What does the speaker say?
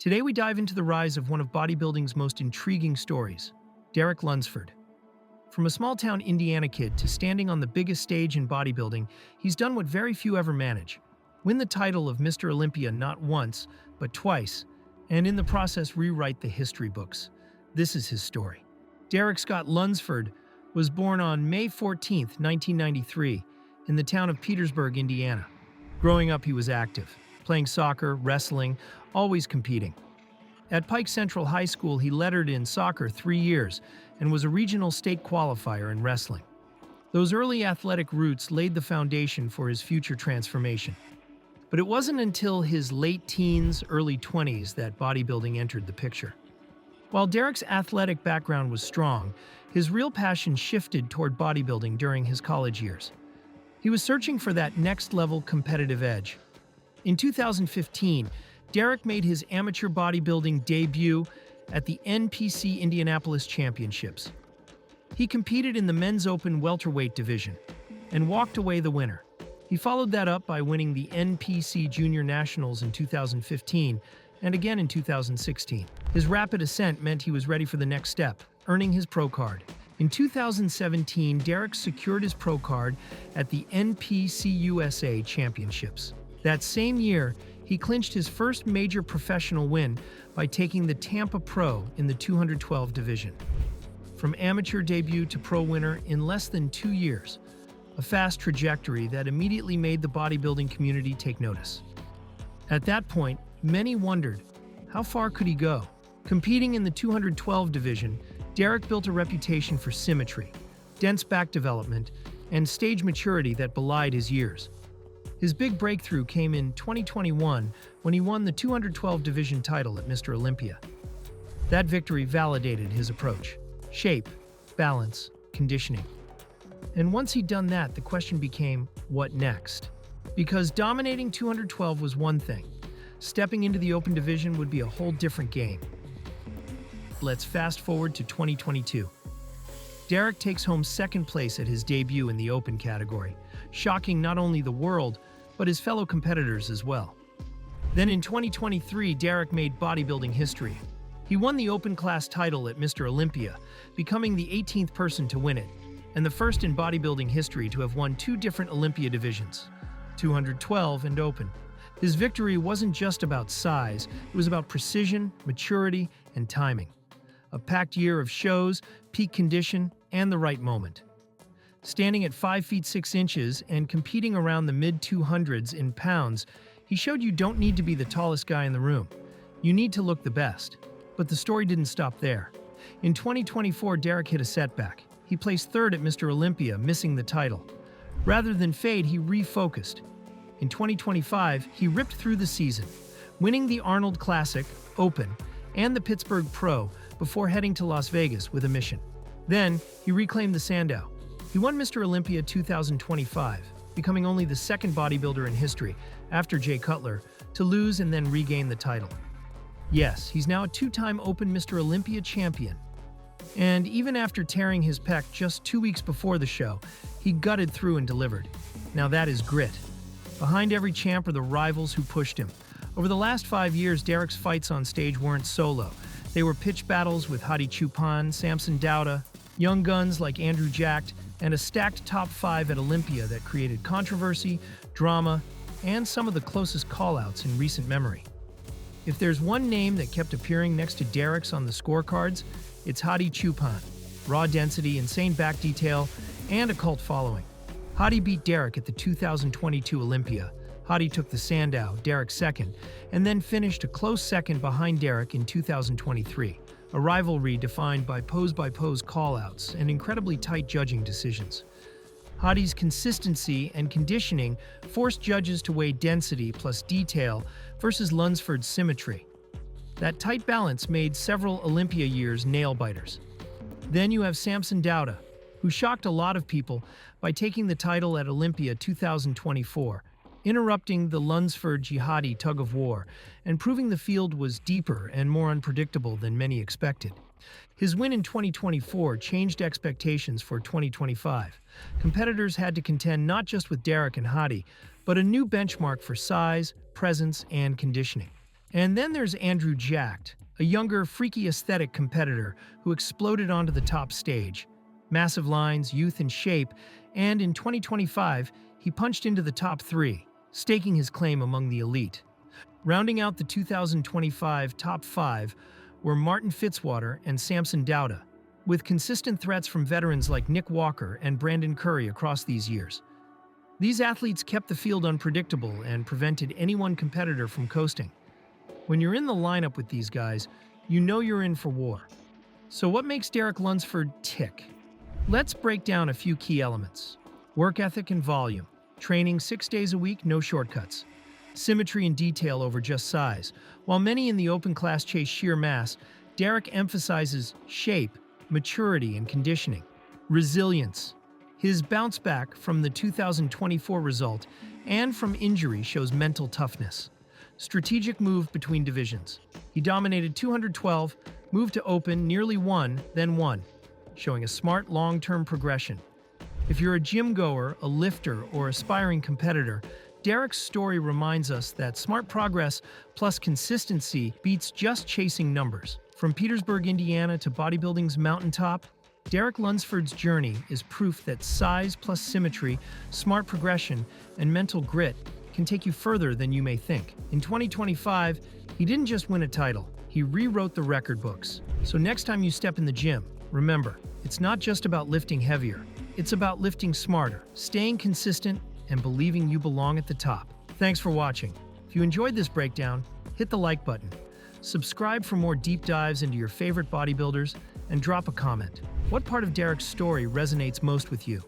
Today we dive into the rise of one of bodybuilding's most intriguing stories, Derek Lunsford. From a small-town Indiana kid to standing on the biggest stage in bodybuilding, he's done what very few ever manage. Win the title of Mr. Olympia not once, but twice, and in the process rewrite the history books. This is his story. Derek Scott Lunsford was born on May 14, 1993, in the town of Petersburg, Indiana. Growing up, he was active, playing soccer, wrestling, always competing. At Pike Central High School, he lettered in soccer 3 years and was a regional state qualifier in wrestling. Those early athletic roots laid the foundation for his future transformation. But it wasn't until his late teens, early 20s that bodybuilding entered the picture. While Derek's athletic background was strong, his real passion shifted toward bodybuilding during his college years. He was searching for that next-level competitive edge. In 2015, Derek made his amateur bodybuilding debut at the NPC Indianapolis Championships. He competed in the men's open welterweight division and walked away the winner. He followed that up by winning the NPC Junior Nationals in 2015 and again in 2016. His rapid ascent meant he was ready for the next step, earning his pro card. In 2017, Derek secured his pro card at the NPC USA Championships. That same year, he clinched his first major professional win by taking the Tampa Pro in the 212 division. From amateur debut to pro winner in less than 2 years, a fast trajectory that immediately made the bodybuilding community take notice. At that point, many wondered, how far could he go? Competing in the 212 division, Derek built a reputation for symmetry, dense back development, and stage maturity that belied his years. His big breakthrough came in 2021 when he won the 212 division title at Mr. Olympia. That victory validated his approach: shape, balance, conditioning. And once he'd done that, the question became, what next? Because dominating 212 was one thing. Stepping into the open division would be a whole different game. Let's fast forward to 2022. Derek takes home second place at his debut in the open category, shocking not only the world, but his fellow competitors as well. Then in 2023, Derek made bodybuilding history. He won the open class title at Mr. Olympia, becoming the 18th person to win it, and the first in bodybuilding history to have won 2 different Olympia divisions, 212 and open. His victory wasn't just about size, it was about precision, maturity, and timing. A packed year of shows, peak condition, and the right moment. Standing at 5 feet 6 inches and competing around the mid-200s in pounds, he showed you don't need to be the tallest guy in the room. You need to look the best. But the story didn't stop there. In 2024, Derek hit a setback. He placed third at Mr. Olympia, missing the title. Rather than fade, he refocused. In 2025, he ripped through the season, winning the Arnold Classic, Open, and the Pittsburgh Pro before heading to Las Vegas with a mission. Then, he reclaimed the Sandow. He won Mr. Olympia 2025, becoming only the second bodybuilder in history, after Jay Cutler, to lose and then regain the title. Yes, he's now a 2-time Open Mr. Olympia champion. And even after tearing his pec just 2 weeks before the show, he gutted through and delivered. Now that is grit. Behind every champ are the rivals who pushed him. Over the last 5 years, Derek's fights on stage weren't solo. They were pitch battles with Hadi Choopan, Samson Dauda, young guns like Andrew Jacked, and a stacked top 5 at Olympia that created controversy, drama, and some of the closest call-outs in recent memory. If there's one name that kept appearing next to Derek's on the scorecards, it's Hadi Choopan. Raw density, insane back detail, and a cult following. Hadi beat Derek at the 2022 Olympia. Hadi took the Sandow, Derek second, and then finished a close second behind Derek in 2023. A rivalry defined by pose-by-pose call-outs and incredibly tight judging decisions. Hadi's consistency and conditioning forced judges to weigh density plus detail versus Lunsford's symmetry. That tight balance made several Olympia years nail-biters. Then you have Samson Dauda, who shocked a lot of people by taking the title at Olympia 2024, interrupting the Lunsford-Jihadi tug-of-war and proving the field was deeper and more unpredictable than many expected. His win in 2024 changed expectations for 2025. Competitors had to contend not just with Derek and Hadi, but a new benchmark for size, presence, and conditioning. And then there's Andrew Jacked, a younger, freaky aesthetic competitor who exploded onto the top stage. Massive lines, youth and shape, and in 2025, he punched into the top 3, staking his claim among the elite. Rounding out the 2025 top 5 were Martin Fitzwater and Samson Dauda, with consistent threats from veterans like Nick Walker and Brandon Curry across these years. These athletes kept the field unpredictable and prevented any one competitor from coasting. When you're in the lineup with these guys, you know you're in for war. So what makes Derek Lunsford tick? Let's break down a few key elements. Work ethic and volume. Training 6 days a week, no shortcuts. Symmetry and detail over just size. While many in the open class chase sheer mass, Derek emphasizes shape, maturity, and conditioning. Resilience. His bounce back from the 2024 result and from injury shows mental toughness. Strategic move between divisions. He dominated 212, moved to open, nearly won, then won, showing a smart long-term progression. If you're a gym goer, a lifter, or aspiring competitor, Derek's story reminds us that smart progress plus consistency beats just chasing numbers. From Petersburg, Indiana to bodybuilding's mountaintop, Derek Lunsford's journey is proof that size plus symmetry, smart progression, and mental grit can take you further than you may think. In 2025, he didn't just win a title, he rewrote the record books. So next time you step in the gym, remember, it's not just about lifting heavier, it's about lifting smarter, staying consistent, and believing you belong at the top. Thanks for watching. If you enjoyed this breakdown, hit the like button. Subscribe for more deep dives into your favorite bodybuilders, and drop a comment. What part of Derek's story resonates most with you?